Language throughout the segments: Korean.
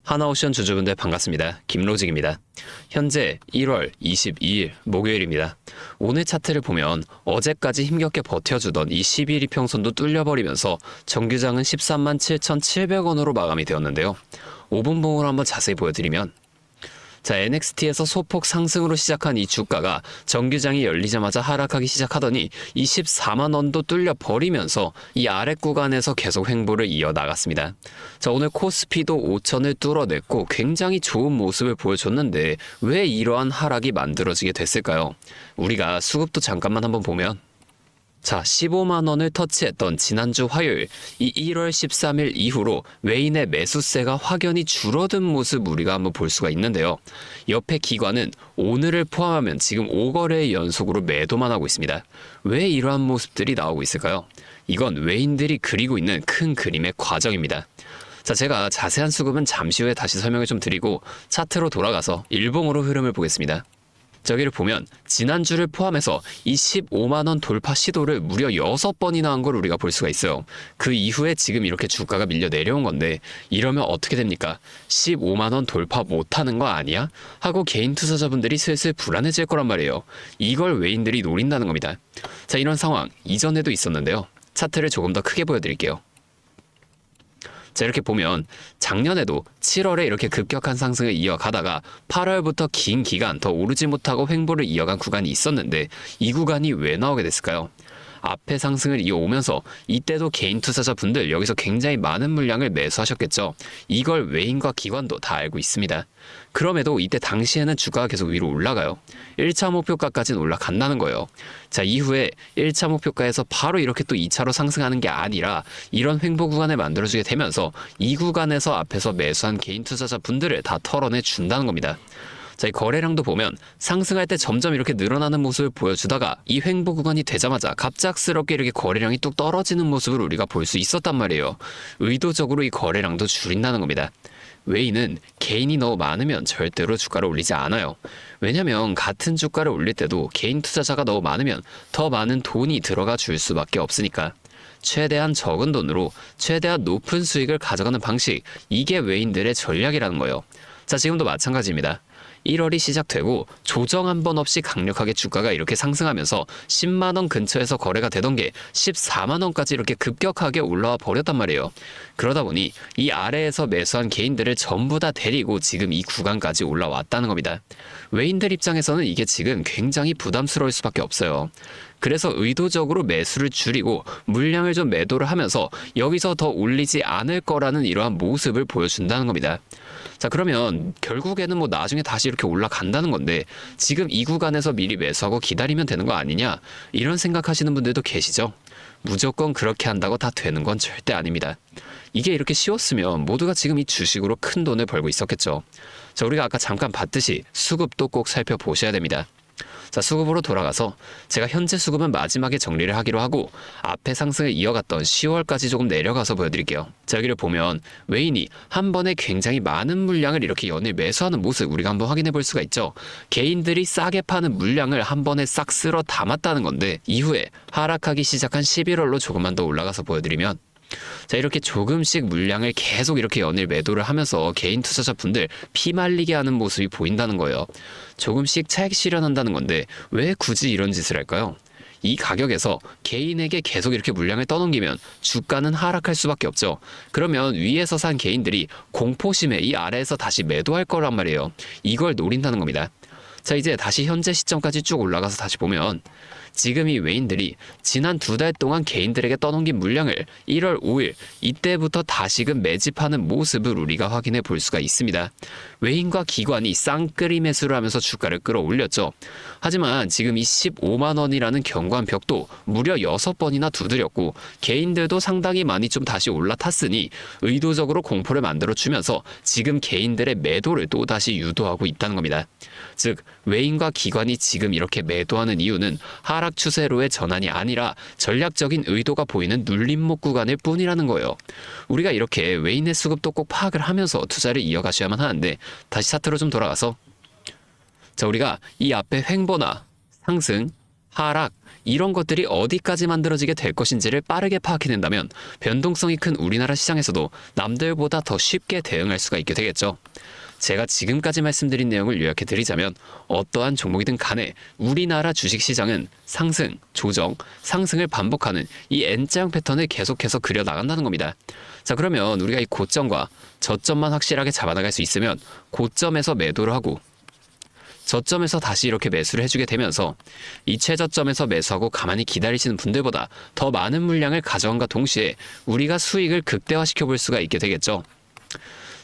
하나오션 주주분들 반갑습니다. 김로직입니다. 현재 1월 22일 목요일입니다. 오늘 차트를 보면 어제까지 힘겹게 버텨주던 이 12일 이평선도 뚫려버리면서 정규장은 13만 7,700원으로 마감이 되었는데요. 5분봉으로 한번 자세히 보여드리면 NXT에서 소폭 상승으로 시작한 이 주가가 정규장이 열리자마자 하락하기 시작하더니 24만 원도 뚫려 버리면서 이 아랫 구간에서 계속 횡보를 이어나갔습니다. 오늘 코스피도 5천을 뚫어냈고 굉장히 좋은 모습을 보여줬는데 왜 이러한 하락이 만들어지게 됐을까요? 우리가 수급도 잠깐만 한번 보면 15만 원을 터치했던 지난주 화요일 이 1월 13일 이후로 외인의 매수세가 확연히 줄어든 모습 우리가 한번 볼 수가 있는데요. 옆에 기관은 오늘을 포함하면 지금 5거래의 연속으로 매도만 하고 있습니다. 왜 이러한 모습들이 나오고 있을까요? 이건 외인들이 그리고 있는 큰 그림의 과정입니다. 제가 자세한 수급은 잠시 후에 다시 설명을 좀 드리고 차트로 돌아가서 일봉으로 흐름을 보겠습니다. 여기를 보면 지난주를 포함해서 이 15만 원 돌파 시도를 무려 6번이나 한 걸 우리가 볼 수가 있어요. 그 이후에 지금 이렇게 주가가 밀려 내려온 건데 이러면 어떻게 됩니까? 15만 원 돌파 못하는 거 아니야? 하고 개인 투자자분들이 슬슬 불안해질 거란 말이에요. 이걸 외인들이 노린다는 겁니다. 이런 상황 이전에도 있었는데요. 차트를 조금 더 크게 보여드릴게요. 이렇게 보면 작년에도 7월에 이렇게 급격한 상승을 이어가다가 8월부터 긴 기간 더 오르지 못하고 횡보를 이어간 구간이 있었는데 이 구간이 왜 나오게 됐을까요? 앞에 상승을 이어오면서 이때도 개인 투자자분들 여기서 굉장히 많은 물량을 매수하셨겠죠. 이걸 외인과 기관도 다 알고 있습니다. 그럼에도 이때 당시에는 주가가 계속 위로 올라가요. 1차 목표가까지는 올라간다는 거예요. 이후에 1차 목표가에서 바로 이렇게 또 2차로 상승하는 게 아니라 이런 횡보 구간을 만들어주게 되면서 이 구간에서 앞에서 매수한 개인 투자자분들을 다 털어내 준다는 겁니다. 이 거래량도 보면 상승할 때 점점 이렇게 늘어나는 모습을 보여주다가 이 횡보 구간이 되자마자 갑작스럽게 이렇게 거래량이 뚝 떨어지는 모습을 우리가 볼 수 있었단 말이에요. 의도적으로 이 거래량도 줄인다는 겁니다. 외인은 개인이 너무 많으면 절대로 주가를 올리지 않아요. 왜냐면 같은 주가를 올릴 때도 개인 투자자가 너무 많으면 더 많은 돈이 들어가 줄 수밖에 없으니까. 최대한 적은 돈으로 최대한 높은 수익을 가져가는 방식, 이게 외인들의 전략이라는 거예요. 지금도 마찬가지입니다. 1월이 시작되고 조정 한 번 없이 강력하게 주가가 이렇게 상승하면서 10만 원 근처에서 거래가 되던 게 14만 원까지 이렇게 급격하게 올라와 버렸단 말이에요. 그러다 보니 이 아래에서 매수한 개인들을 전부 다 데리고 지금 이 구간까지 올라왔다는 겁니다. 외인들 입장에서는 이게 지금 굉장히 부담스러울 수밖에 없어요. 그래서 의도적으로 매수를 줄이고 물량을 좀 매도를 하면서 여기서 더 올리지 않을 거라는 이러한 모습을 보여준다는 겁니다. 그러면 결국에는 나중에 다시 이렇게 올라간다는 건데 지금 이 구간에서 미리 매수하고 기다리면 되는 거 아니냐, 이런 생각하시는 분들도 계시죠? 무조건 그렇게 한다고 다 되는 건 절대 아닙니다. 이게 이렇게 쉬웠으면 모두가 지금 이 주식으로 큰 돈을 벌고 있었겠죠. 우리가 아까 잠깐 봤듯이 수급도 꼭 살펴보셔야 됩니다. 수급으로 돌아가서 제가 현재 수급은 마지막에 정리를 하기로 하고 앞에 상승을 이어갔던 10월까지 조금 내려가서 보여드릴게요. 여기를 보면 외인이 한 번에 굉장히 많은 물량을 이렇게 연일 매수하는 모습 우리가 한번 확인해 볼 수가 있죠. 개인들이 싸게 파는 물량을 한 번에 싹 쓸어 담았다는 건데 이후에 하락하기 시작한 11월로 조금만 더 올라가서 보여드리면 이렇게 조금씩 물량을 계속 이렇게 연일 매도를 하면서 개인 투자자분들 피말리게 하는 모습이 보인다는 거예요. 조금씩 차익 실현한다는 건데 왜 굳이 이런 짓을 할까요? 이 가격에서 개인에게 계속 이렇게 물량을 떠넘기면 주가는 하락할 수밖에 없죠. 그러면 위에서 산 개인들이 공포심에 이 아래에서 다시 매도할 거란 말이에요. 이걸 노린다는 겁니다. 이제 다시 현재 시점까지 쭉 올라가서 다시 보면 지금 이 외인들이 지난 2달 동안 개인들에게 떠넘긴 물량을 1월 5일 이때부터 다시금 매집하는 모습을 우리가 확인해 볼 수가 있습니다. 외인과 기관이 쌍끌이 매수를 하면서 주가를 끌어올렸죠. 하지만 지금 이 15만 원이라는 견고한 벽도 무려 6번이나 두드렸고 개인들도 상당히 많이 좀 다시 올라탔으니 의도적으로 공포를 만들어주면서 지금 개인들의 매도를 또다시 유도하고 있다는 겁니다. 즉 외인과 기관이 지금 이렇게 매도하는 이유는 하락 추세로의 전환이 아니라 전략적인 의도가 보이는 눌림목 구간일 뿐이라는 거예요. 우리가 이렇게 외인의 수급도 꼭 파악을 하면서 투자를 이어가셔야만 하는데 다시 차트로 좀 돌아가서 우리가 이 앞에 횡보나 상승, 하락, 이런 것들이 어디까지 만들어지게 될 것인지를 빠르게 파악해낸다면 변동성이 큰 우리나라 시장에서도 남들보다 더 쉽게 대응할 수가 있게 되겠죠. 제가 지금까지 말씀드린 내용을 요약해드리자면 어떠한 종목이든 간에 우리나라 주식시장은 상승, 조정, 상승을 반복하는 이 N자형 패턴을 계속해서 그려나간다는 겁니다. 자, 그러면 우리가 이 고점과 저점만 확실하게 잡아나갈 수 있으면 고점에서 매도를 하고 저점에서 다시 이렇게 매수를 해주게 되면서 이 최저점에서 매수하고 가만히 기다리시는 분들보다 더 많은 물량을 가져간과 동시에 우리가 수익을 극대화시켜 볼 수가 있게 되겠죠.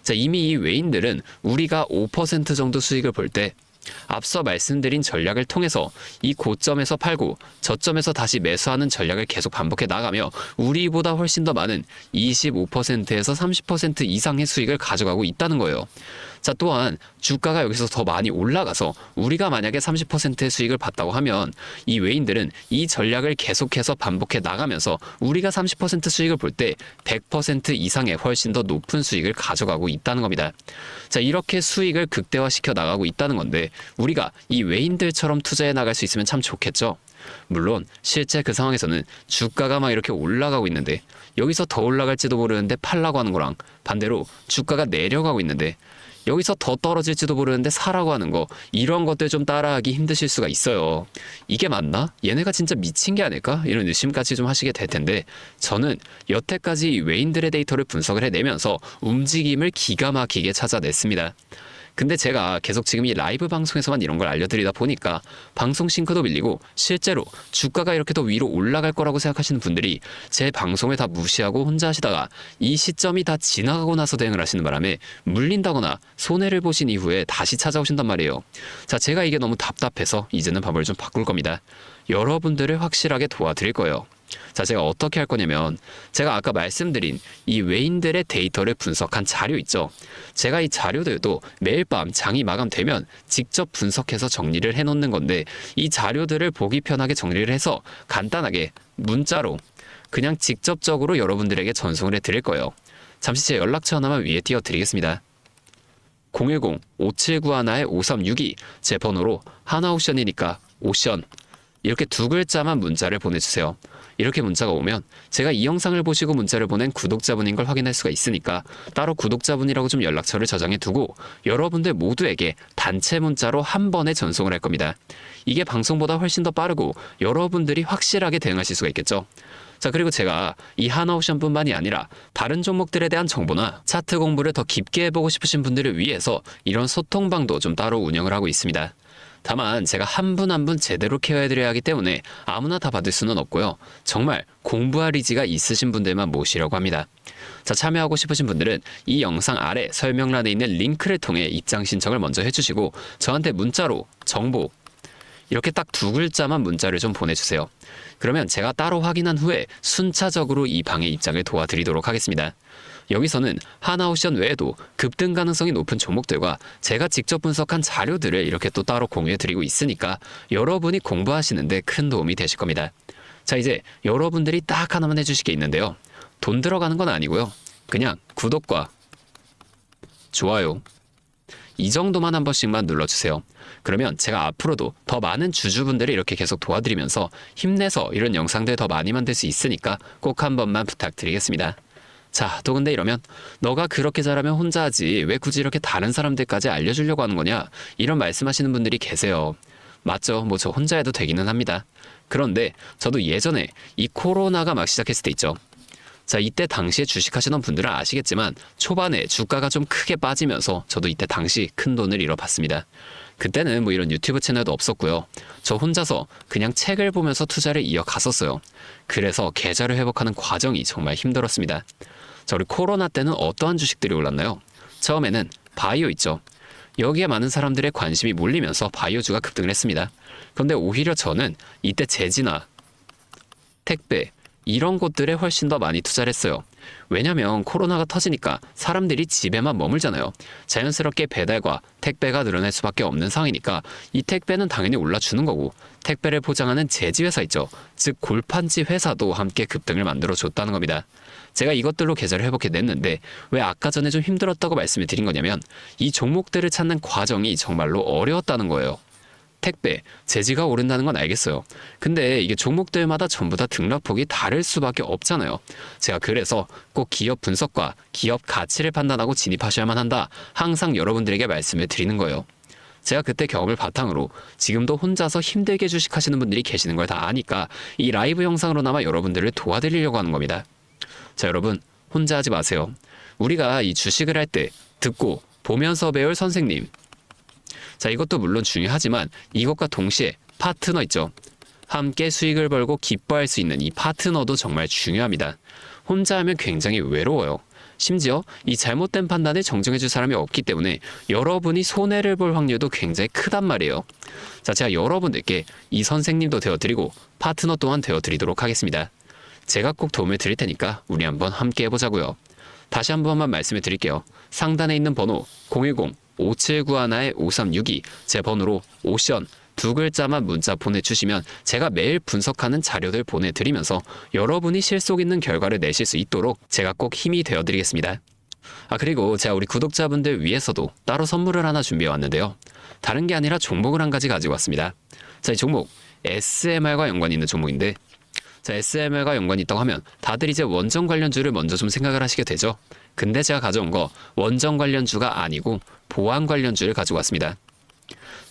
자, 이미 이 외인들은 우리가 5% 정도 수익을 볼 때 앞서 말씀드린 전략을 통해서 이 고점에서 팔고 저점에서 다시 매수하는 전략을 계속 반복해 나가며 우리보다 훨씬 더 많은 25%에서 30% 이상의 수익을 가져가고 있다는 거예요. 자, 또한 주가가 여기서 더 많이 올라가서 우리가 만약에 30%의 수익을 봤다고 하면 이 외인들은 이 전략을 계속해서 반복해 나가면서 우리가 30% 수익을 볼 때 100% 이상의 훨씬 더 높은 수익을 가져가고 있다는 겁니다. 자, 이렇게 수익을 극대화시켜 나가고 있다는 건데 우리가 이 외인들처럼 투자해 나갈 수 있으면 참 좋겠죠. 물론 실제 그 상황에서는 주가가 막 이렇게 올라가고 있는데 여기서 더 올라갈지도 모르는데 팔라고 하는 거랑 반대로 주가가 내려가고 있는데 여기서 더 떨어질지도 모르는데 사라고 하는 거, 이런 것들 좀 따라하기 힘드실 수가 있어요. 이게 맞나? 얘네가 진짜 미친 게 아닐까? 이런 의심까지 좀 하시게 될 텐데 저는 여태까지 외인들의 데이터를 분석을 해내면서 움직임을 기가 막히게 찾아냈습니다. 근데 제가 계속 지금 이 라이브 방송에서만 이런 걸 알려드리다 보니까 방송 싱크도 밀리고 실제로 주가가 이렇게 더 위로 올라갈 거라고 생각하시는 분들이 제 방송을 다 무시하고 혼자 하시다가 이 시점이 다 지나가고 나서 대응을 하시는 바람에 물린다거나 손해를 보신 이후에 다시 찾아오신단 말이에요. 자, 제가 이게 너무 답답해서 이제는 방법을 좀 바꿀 겁니다. 여러분들을 확실하게 도와드릴 거예요. 자, 제가 어떻게 할 거냐면 제가 아까 말씀드린 이 외인들의 데이터를 분석한 자료 있죠. 제가 이 자료들도 매일 밤 장이 마감되면 직접 분석해서 정리를 해놓는 건데 이 자료들을 보기 편하게 정리를 해서 간단하게 문자로 그냥 직접적으로 여러분들에게 전송을 해드릴 거예요. 잠시 제 연락처 하나만 위에 띄워드리겠습니다. 010-5791-5362 제 번호로 하나옵션이니까 오션 이렇게 두 글자만 문자를 보내주세요. 이렇게 문자가 오면 제가 이 영상을 보시고 문자를 보낸 구독자분인 걸 확인할 수가 있으니까 따로 구독자분이라고 좀 연락처를 저장해 두고 여러분들 모두에게 단체 문자로 한 번에 전송을 할 겁니다. 이게 방송보다 훨씬 더 빠르고 여러분들이 확실하게 대응하실 수가 있겠죠. 자, 그리고 제가 이 하나옵션뿐만이 아니라 다른 종목들에 대한 정보나 차트 공부를 더 깊게 해보고 싶으신 분들을 위해서 이런 소통방도 좀 따로 운영을 하고 있습니다. 다만 제가 한 분 한 분 제대로 케어해드려야 하기 때문에 아무나 다 받을 수는 없고요. 정말 공부할 의지가 있으신 분들만 모시려고 합니다. 자, 참여하고 싶으신 분들은 이 영상 아래 설명란에 있는 링크를 통해 입장 신청을 먼저 해주시고 저한테 문자로 정보 이렇게 딱 두 글자만 문자를 좀 보내주세요. 그러면 제가 따로 확인한 후에 순차적으로 이 방의 입장을 도와드리도록 하겠습니다. 여기서는 하나옵션 외에도 급등 가능성이 높은 종목들과 제가 직접 분석한 자료들을 이렇게 또 따로 공유해드리고 있으니까 여러분이 공부하시는데 큰 도움이 되실 겁니다. 자, 이제 여러분들이 딱 하나만 해주실 게 있는데요. 돈 들어가는 건 아니고요. 그냥 구독과 좋아요 이 정도만 한 번씩만 눌러주세요. 그러면 제가 앞으로도 더 많은 주주분들이 이렇게 계속 도와드리면서 힘내서 이런 영상들 더 많이 만들 수 있으니까 꼭 한 번만 부탁드리겠습니다. 자, 또 근데 이러면 너가 그렇게 잘하면 혼자 하지 왜 굳이 이렇게 다른 사람들까지 알려주려고 하는 거냐 이런 말씀하시는 분들이 계세요. 맞죠? 뭐 저 혼자 해도 되기는 합니다. 그런데 저도 예전에 이 코로나가 막 시작했을 때 있죠. 자, 이때 당시에 주식하시던 분들은 아시겠지만 초반에 주가가 좀 크게 빠지면서 저도 이때 당시 큰 돈을 잃어봤습니다. 그때는 뭐 이런 유튜브 채널도 없었고요. 저 혼자서 그냥 책을 보면서 투자를 이어갔었어요. 그래서 계좌를 회복하는 과정이 정말 힘들었습니다. 자, 우리 코로나 때는 어떠한 주식들이 올랐나요? 처음에는 바이오 있죠. 여기에 많은 사람들의 관심이 몰리면서 바이오주가 급등을 했습니다. 그런데 오히려 저는 이때 제지나 택배 이런 곳들에 훨씬 더 많이 투자를 했어요. 왜냐면 코로나가 터지니까 사람들이 집에만 머물잖아요. 자연스럽게 배달과 택배가 늘어날 수밖에 없는 상황이니까 이 택배는 당연히 올라주는 거고 택배를 포장하는 제지회사 있죠. 즉 골판지 회사도 함께 급등을 만들어줬다는 겁니다. 제가 이것들로 계좌를 회복해냈는데 왜 아까 전에 좀 힘들었다고 말씀을 드린 거냐면 이 종목들을 찾는 과정이 정말로 어려웠다는 거예요. 택배, 제지가 오른다는 건 알겠어요. 근데 이게 종목들마다 전부 다 등락폭이 다를 수밖에 없잖아요. 제가 그래서 꼭 기업 분석과 기업 가치를 판단하고 진입하셔야만 한다. 항상 여러분들에게 말씀을 드리는 거예요. 제가 그때 경험을 바탕으로 지금도 혼자서 힘들게 주식하시는 분들이 계시는 걸 다 아니까 이 라이브 영상으로나마 여러분들을 도와드리려고 하는 겁니다. 자, 여러분 혼자 하지 마세요. 우리가 이 주식을 할 때 듣고 보면서 배울 선생님. 자, 이것도 물론 중요하지만 이것과 동시에 파트너 있죠. 함께 수익을 벌고 기뻐할 수 있는 이 파트너도 정말 중요합니다. 혼자 하면 굉장히 외로워요. 심지어 이 잘못된 판단을 정정해줄 사람이 없기 때문에 여러분이 손해를 볼 확률도 굉장히 크단 말이에요. 자, 제가 여러분들께 이 선생님도 되어드리고 파트너 또한 되어드리도록 하겠습니다. 제가 꼭 도움을 드릴 테니까 우리 한번 함께 해보자고요. 다시 한 번만 말씀을 드릴게요. 상단에 있는 번호 010-5791-5362 제 번호로 오션 두 글자만 문자 보내주시면 제가 매일 분석하는 자료들 보내드리면서 여러분이 실속 있는 결과를 내실 수 있도록 제가 꼭 힘이 되어드리겠습니다. 그리고 제가 우리 구독자분들 위해서도 따로 선물을 하나 준비해왔는데요. 다른 게 아니라 종목을 한 가지 가지고 왔습니다. 자, 이 종목 SMR과 연관이 있는 종목인데, 자, SMR과 연관이 있다고 하면 다들 이제 원전 관련주를 먼저 좀 생각을 하시게 되죠. 근데 제가 가져온 거 원전 관련주가 아니고 보안 관련주를 가지고 왔습니다.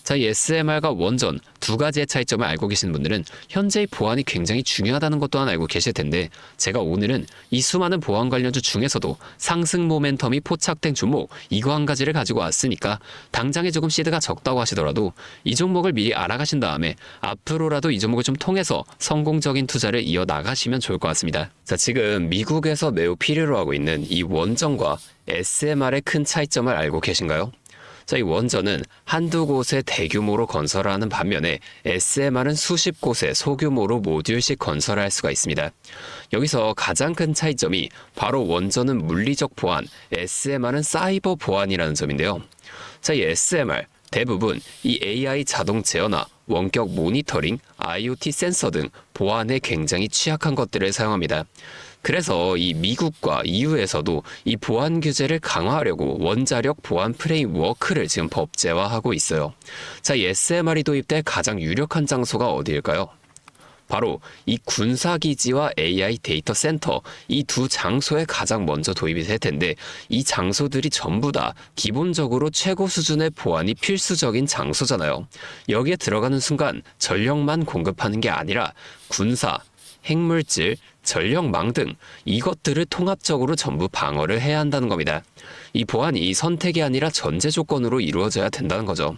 자, 이 SMR과 원전 두 가지의 차이점을 알고 계시는 분들은 현재의 보안이 굉장히 중요하다는 것 또한 알고 계실 텐데, 제가 오늘은 이 수많은 보안 관련주 중에서도 상승 모멘텀이 포착된 종목 이거 한 가지를 가지고 왔으니까 당장에 조금 시드가 적다고 하시더라도 이 종목을 미리 알아가신 다음에 앞으로라도 이 종목을 좀 통해서 성공적인 투자를 이어나가시면 좋을 것 같습니다. 자, 지금 미국에서 매우 필요로 하고 있는 이 원전과 SMR의 큰 차이점을 알고 계신가요? 자, 이 원전은 한두 곳에 대규모로 건설하는 반면에 SMR은 수십 곳에 소규모로 모듈씩 건설할 수가 있습니다. 여기서 가장 큰 차이점이 바로 원전은 물리적 보안, SMR은 사이버 보안이라는 점인데요. 자, 이 SMR 대부분 이 AI 자동 제어나 원격 모니터링, IoT 센서 등 보안에 굉장히 취약한 것들을 사용합니다. 그래서 이 미국과 EU에서도 이 보안 규제를 강화하려고 원자력 보안 프레임워크를 지금 법제화하고 있어요. 자, 이 SMR이 도입될 가장 유력한 장소가 어디일까요? 바로 이 군사기지와 AI 데이터 센터 이 두 장소에 가장 먼저 도입이 될 텐데, 이 장소들이 전부 다 기본적으로 최고 수준의 보안이 필수적인 장소잖아요. 여기에 들어가는 순간 전력만 공급하는 게 아니라 군사, 핵물질, 전력망 등 이것들을 통합적으로 전부 방어를 해야 한다는 겁니다. 이 보안이 선택이 아니라 전제 조건으로 이루어져야 된다는 거죠.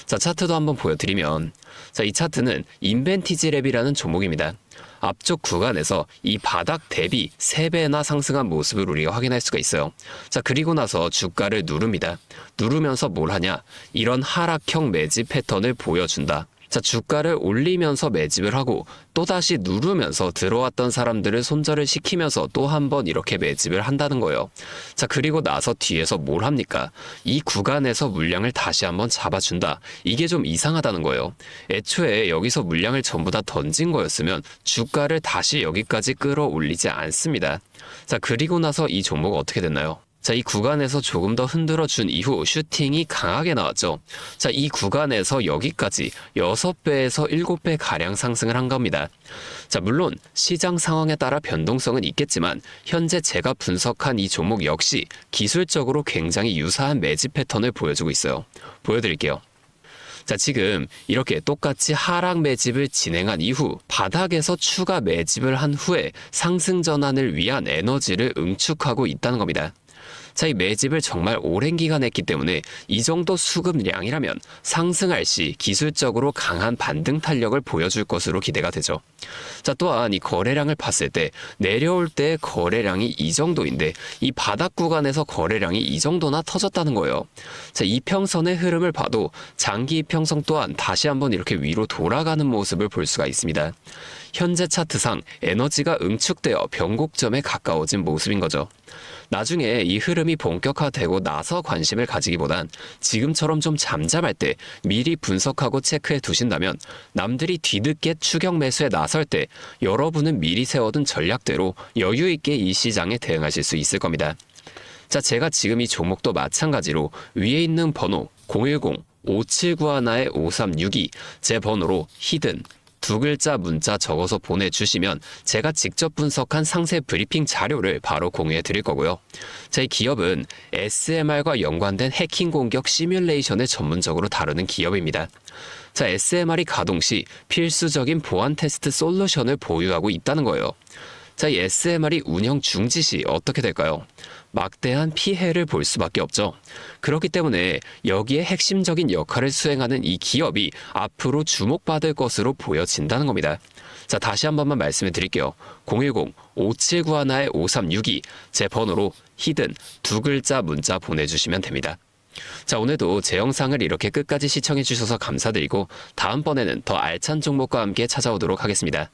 자, 차트도 한번 보여드리면, 자, 이 차트는 인벤티지랩이라는 종목입니다. 앞쪽 구간에서 이 바닥 대비 3배나 상승한 모습을 우리가 확인할 수가 있어요. 자, 그리고 나서 주가를 누릅니다. 누르면서 뭘 하냐? 이런 하락형 매집 패턴을 보여준다. 자, 주가를 올리면서 매집을 하고 또다시 누르면서 들어왔던 사람들을 손절을 시키면서 또 한 번 이렇게 매집을 한다는 거예요. 자, 그리고 나서 뒤에서 뭘 합니까? 이 구간에서 물량을 다시 한번 잡아준다. 이게 좀 이상하다는 거예요. 애초에 여기서 물량을 전부 다 던진 거였으면 주가를 다시 여기까지 끌어올리지 않습니다. 자, 그리고 나서 이 종목 어떻게 됐나요? 자, 이 구간에서 조금 더 흔들어준 이후 슈팅이 강하게 나왔죠. 자, 이 구간에서 여기까지 6배에서 7배 가량 상승을 한 겁니다. 자, 물론 시장 상황에 따라 변동성은 있겠지만 현재 제가 분석한 이 종목 역시 기술적으로 굉장히 유사한 매집 패턴을 보여주고 있어요. 보여드릴게요. 자, 지금 이렇게 똑같이 하락 매집을 진행한 이후 바닥에서 추가 매집을 한 후에 상승 전환을 위한 에너지를 응축하고 있다는 겁니다. 자, 이 매집을 정말 오랜 기간 했기 때문에 이 정도 수급량이라면 상승할 시 기술적으로 강한 반등 탄력을 보여줄 것으로 기대가 되죠. 자, 또한 이 거래량을 봤을 때 내려올 때 거래량이 이 정도인데 이 바닥 구간에서 거래량이 이 정도나 터졌다는 거예요. 자, 이평선의 흐름을 봐도 장기 이평선 또한 다시 한번 이렇게 위로 돌아가는 모습을 볼 수가 있습니다. 현재 차트상 에너지가 응축되어 변곡점에 가까워진 모습인 거죠. 나중에 이 흐름이 본격화되고 나서 관심을 가지기보단 지금처럼 좀 잠잠할 때 미리 분석하고 체크해 두신다면 남들이 뒤늦게 추격 매수에 나설 때 여러분은 미리 세워둔 전략대로 여유 있게 이 시장에 대응하실 수 있을 겁니다. 자, 제가 지금 이 종목도 마찬가지로 위에 있는 번호 010 5791-5362 제 번호로 히든 두 글자 문자 적어서 보내주시면 제가 직접 분석한 상세 브리핑 자료를 바로 공유해 드릴 거고요. 저희 기업은 SMR과 연관된 해킹 공격 시뮬레이션을 전문적으로 다루는 기업입니다. 자, SMR이 가동 시 필수적인 보안 테스트 솔루션을 보유하고 있다는 거예요. 자, 이 SMR이 운영 중지 시 어떻게 될까요? 막대한 피해를 볼 수밖에 없죠. 그렇기 때문에 여기에 핵심적인 역할을 수행하는 이 기업이 앞으로 주목받을 것으로 보여진다는 겁니다. 자, 다시 한 번만 말씀해 드릴게요. 010-5791-5362 제 번호로 히든 두 글자 문자 보내주시면 됩니다. 자, 오늘도 제 영상을 이렇게 끝까지 시청해 주셔서 감사드리고 다음번에는 더 알찬 종목과 함께 찾아오도록 하겠습니다.